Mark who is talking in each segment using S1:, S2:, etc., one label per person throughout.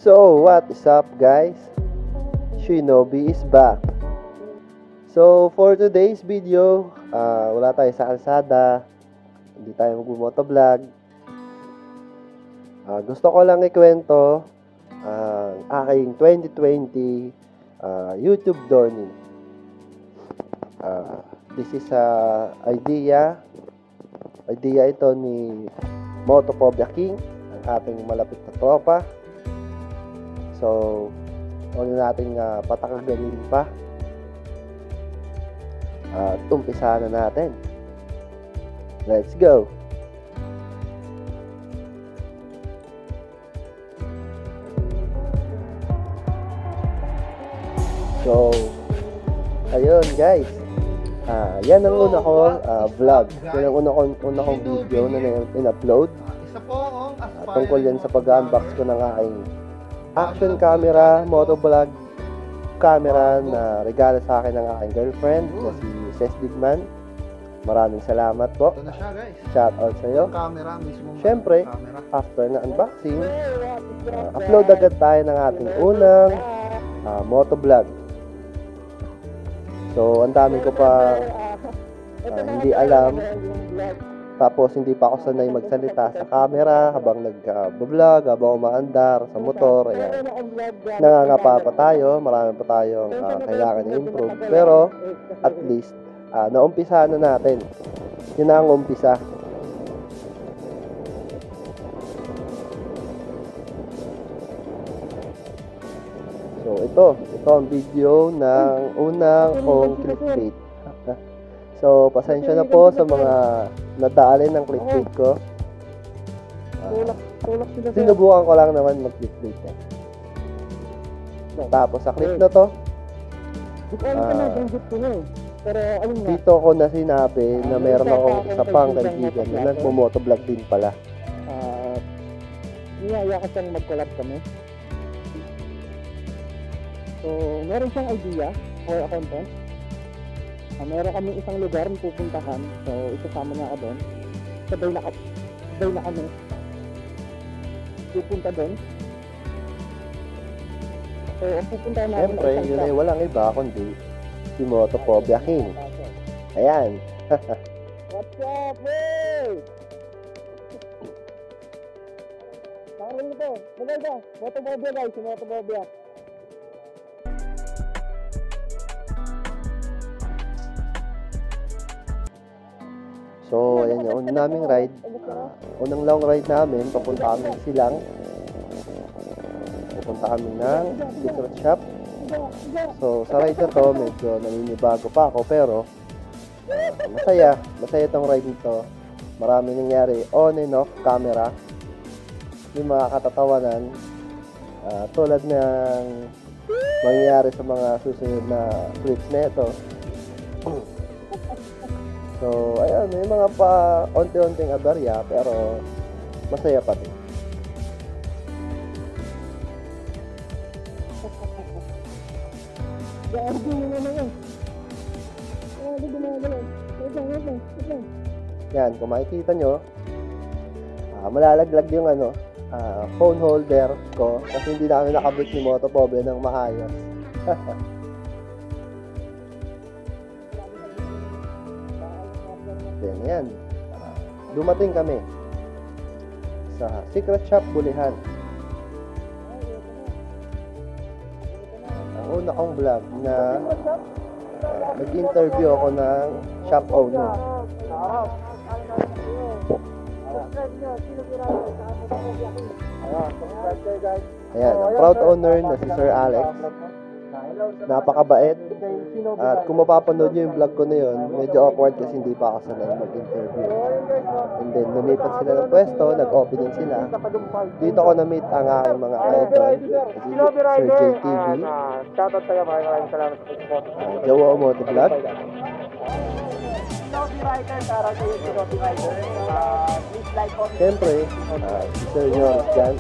S1: So, what is up guys? Shinobi is back. So, for today's video, wala tayo sa kalsada. Hindi tayo mag-motovlog. Gusto ko lang ikwento ang aking 2020 YouTube journey. This is idea ito ni Motophobia King, ang ating malapit na tropa. So, huwag na natin patakagalin pa. At umpisa na natin. Let's go! So, ayun guys. Yan ang una kong vlog. Yan ang una kong video na in-upload. Tungkol yan sa pag-unbox ko ng aking action camera, motovlog camera na regalo sa akin ng aking girlfriend na si Ces Digman. Maraming salamat po.
S2: Ito na siya guys.
S1: Shout out sa iyo.
S2: Camera mismo.
S1: Syempre, after na unboxing, upload agad tayo ng ating unang motovlog. So, ang dami ko pa hindi alam. Tapos, hindi pa ako sanay magsalita sa camera habang nag-vlog, habang umaandar sa motor. Ayan. Nangangapa pa tayo. Marami pa tayong kailangan i-improve. Pero, at least, naumpisa na natin. Yun na ang umpisa. So, ito ang video ng unang kong clickbait. So, pasensya na po sa mga nadaalin ng clickbait ko. Sinubukan ko lang naman mag-clickbait eh. Tapos, sa clip na to, dito ko na sinabi na meron akong isa pang kaibigan na nagmo-motovlog din pala.
S3: Niyaya ko siyang mag-collab kami. So, meron siyang idea for a content. Meron kami isang lugar na pupuntahan. So, isasama niya ako doon. Sabay na kami pupunta doon. So, ang pupuntahan namin
S1: Siyempre, yun ay walang iba kundi si Motophobia King. Ayan.
S3: What's up, hey? Parang ito. Maganda. Motophobia guys. Motophobia.
S1: So, ayan yung unang naming ride. Unang long ride namin, papunta kami ng Silang. Pupunta kami ng secret shop. So, sa ride na to, medyo naninibago pa ako, pero masaya. Masaya itong ride nito. Marami nangyari on and off camera. Yung mga katatawanan, tulad ng mangyayari sa mga susunod na clips na ito. So, ayun, may mga pa onti-onting aberya, pero masaya pa din. Yan, kung makikita nyo, malalaglag yung phone holder ko kasi hindi namin nakabit ni Motophobia ng maayos. Yan. Dumating kami sa secret shop Bulihan. Ang una kong vlog na nag-interview ako ng shop owner. Ayan, ang proud owner na si Sir Alex. Napakabait. At kung mapapanood nyo yung vlog ko na yun, medyo awkward kasi hindi pa ako sanay mag-interview. And then, lumipat sila ng pwesto, nag-opening sila. Dito ko na-meet ang aking mga idol, si Sir JTV, Jowa Motovlog, siyempre, si Sir Joris dyan.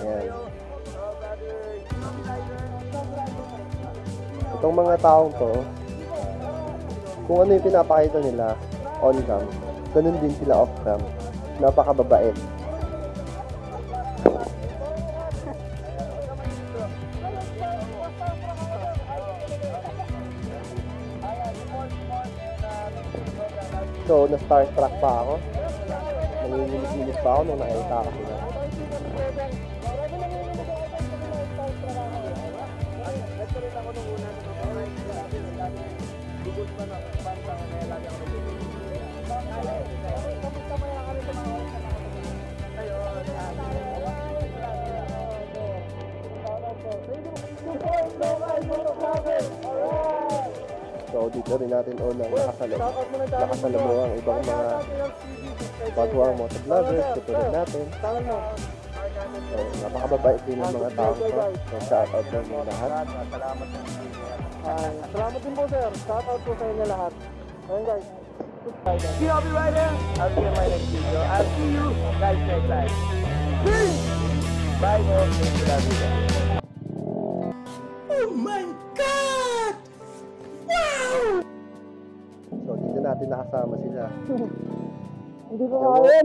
S1: Ayan. Itong mga taong to, kung ano yung pinapakita nila on cam, ganun din sila off cam. Napakababait. So, na-starstruck pa ako. Nanginginig pa ako nung nakita ko sila. So dito rin natin unang nakasalamu ang ibang mga batuang motovloggers katulad natin. So napakababait din ng mga tao ko. So shoutout sa inyo lahat.
S3: Salamat din po sir. Shoutout po sa inyo lahat. Ayun guys.
S2: I'll be right here. I'll see you in my next video. I'll see you guys next time. Peace! Bye, guys. Thank you, love you guys.
S1: So dito natin nakasama sila.
S3: Hindi ko kaya.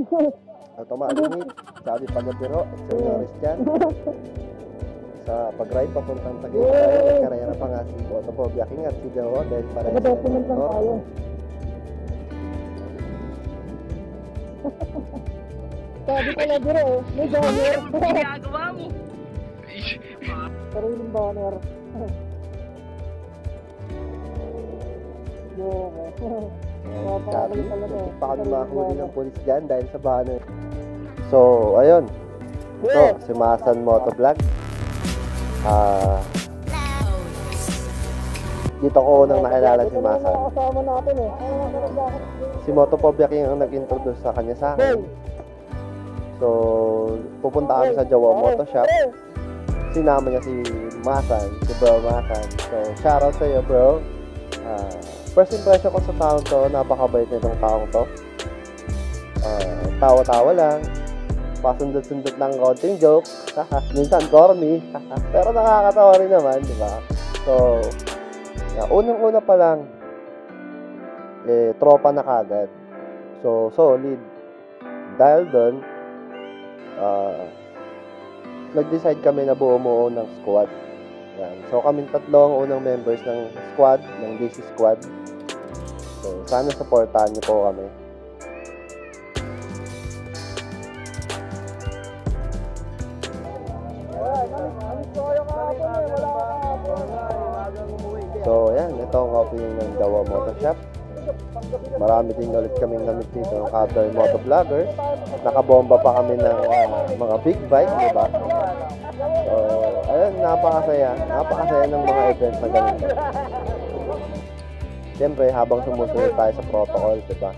S1: Automatic, sabi Pagabiro, Senyoris dyan. Sa pag-ride papuntang Tagaytay, nagkarera pa nga si Photopobia King at si Jawa dahil pareho sa
S3: Nag-document lang tayo. Sabi ko na biro eh. May banner.
S2: Ginagawa mo.
S3: Sariling banner.
S1: Sabi, pa kami makahuli ng polis dyan dahil sa banner. So, ayun. Ito, si Masan Motovlog. Dito ko unang nakilala si Masan.
S3: Kasama natin eh.
S1: Si Motophobia King ang nag-introduce sa kanya sa akin. So, pupunta kami sa Jawa Moto Shop. Sinama niya si Masan, si Bro Masan. So, shoutout sa iyo, bro. First impression ko sa taong to, napakabait nitong taong to. Tawa-tawa lang. Pasundot-sundot ng konting joke. Minsan corny. Pero nakakatawa rin naman, di ba? So, unang-una pa lang, tropa na kagad. So, solid. Dahil doon, nag-decide kami na bumuo ng squad. Yan. So, kaming tatlong unang members ng squad, ng DC Squad. So, sana supportahan niyo po kami. So, ayan. Ito ang opening ng Jawa Moto Shop. Marami din ulit kaming namit dito ng other motovloggers. Nakabomba pa kami ng mga big bike, di ba? So, ayun, napakasaya. Napakasaya ng mga event na ganito. Siyempre, habang sumusunod tayo sa protocol, di ba?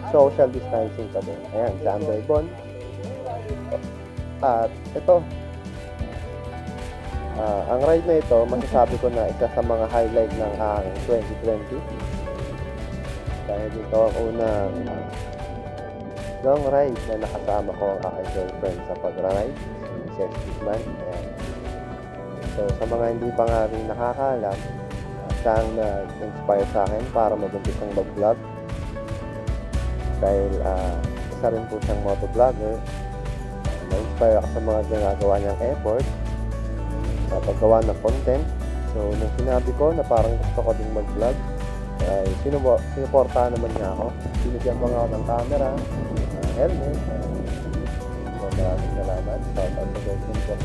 S1: Social distancing pa din. Ayan, si Andre Bon. At ito, ang ride na ito, masasabi ko na isa sa mga highlight ng aking 2020. Dahil ito ang unang long ride na nakasama ko ang aking girlfriend sa pag-ride, si Seth Guzman. So sa mga hindi pa nga rin nakakalam, siya ang nag-inspire sa akin para mag-umpis ang mag-vlog. Dahil isa rin po siyang motovlogger. Na-inspire ako sa mga ginagawa niyang effort sa paggawa ng content. So nung sinabi ko na parang gusto ko din mag-vlog, ay sinuportahan naman niya ako. Binigyan mo nga ako ng camera, helmet. So maraming salamat. Shout out sa girlfriend ko.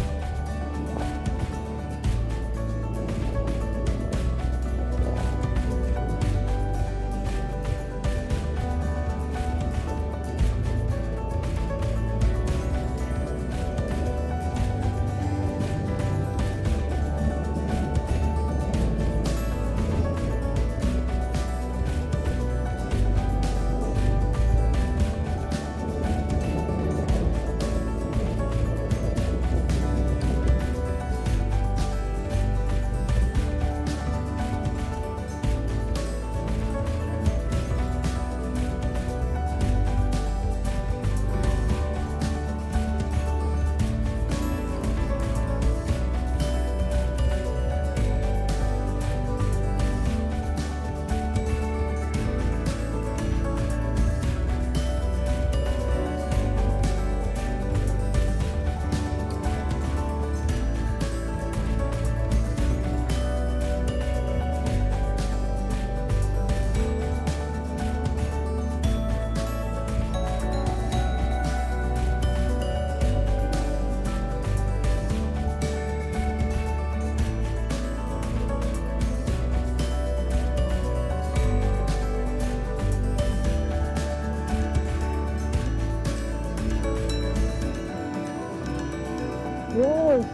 S3: Yes!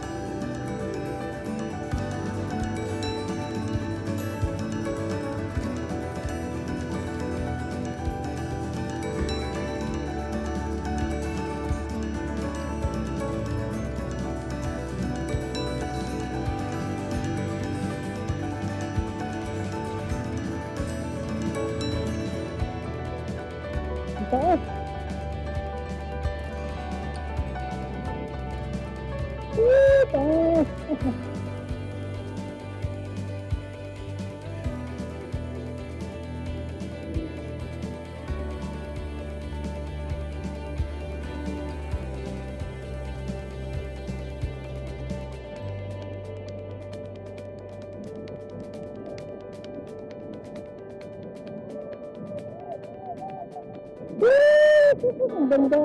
S3: Ang taas! Taas! Ang ganda!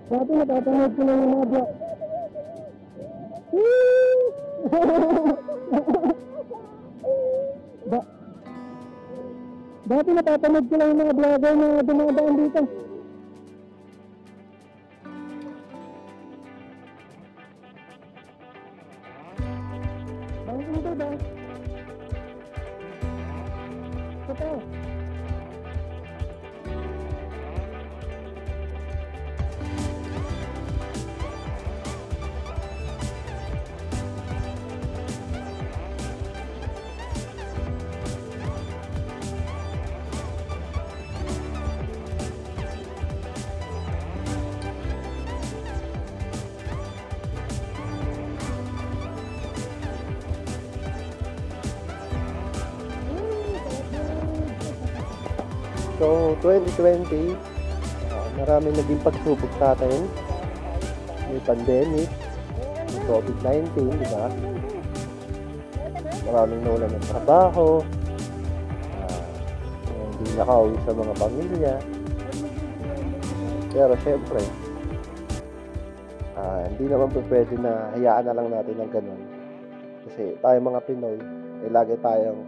S3: Dati napapanood ko lang yung mga vlog. Dati napapanood ko lang yung mga vlogger na dumadaan dito. Bangin ito ba? Ito.
S1: So, 2020, maraming naging pagsubok sa atin. May pandemic, may COVID-19, di ba? Maraming nawalan ng trabaho, hindi nakauwi sa mga pamilya. Pero syempre, hindi naman po pwede na hayaan na lang natin ng ganun. Kasi tayo mga Pinoy, lagi tayong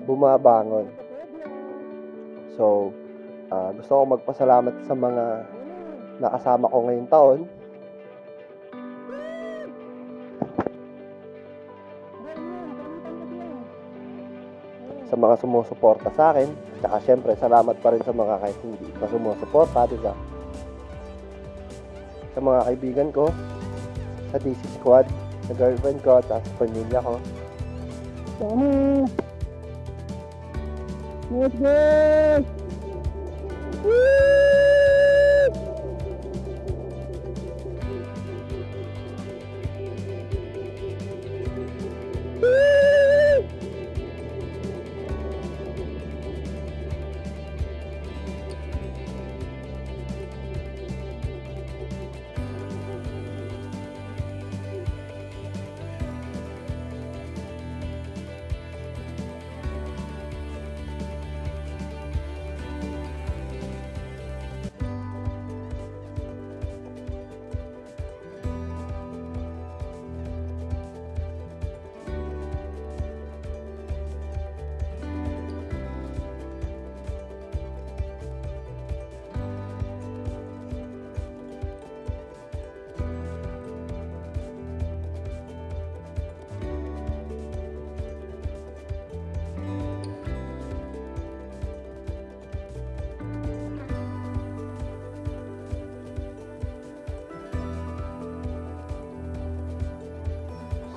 S1: bumabangon. So, gusto ko magpasalamat sa mga nakasama ko ngayong taon. Sa mga sumusuporta sa akin. Tsaka syempre, salamat pa rin sa mga kahit hindi pa sumusuporta, diba? Sa mga kaibigan ko, sa DC Squad, sa girlfriend ko, at sa pamilya ko.
S3: Sana! Let's go!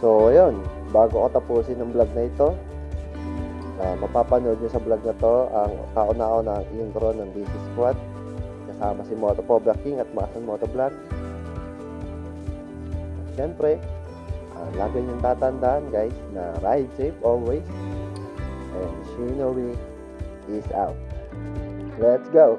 S1: So, ayun. Bago ko tapusin ang vlog na ito, mapapanood nyo sa vlog na to ang kauna-una ang intro ng DC Squad kasama si Moto Pobra King at Masan Moto Vlog. Siyempre, lagi niyong tatandaan guys na ride safe always and Shinobi is out. Let's go!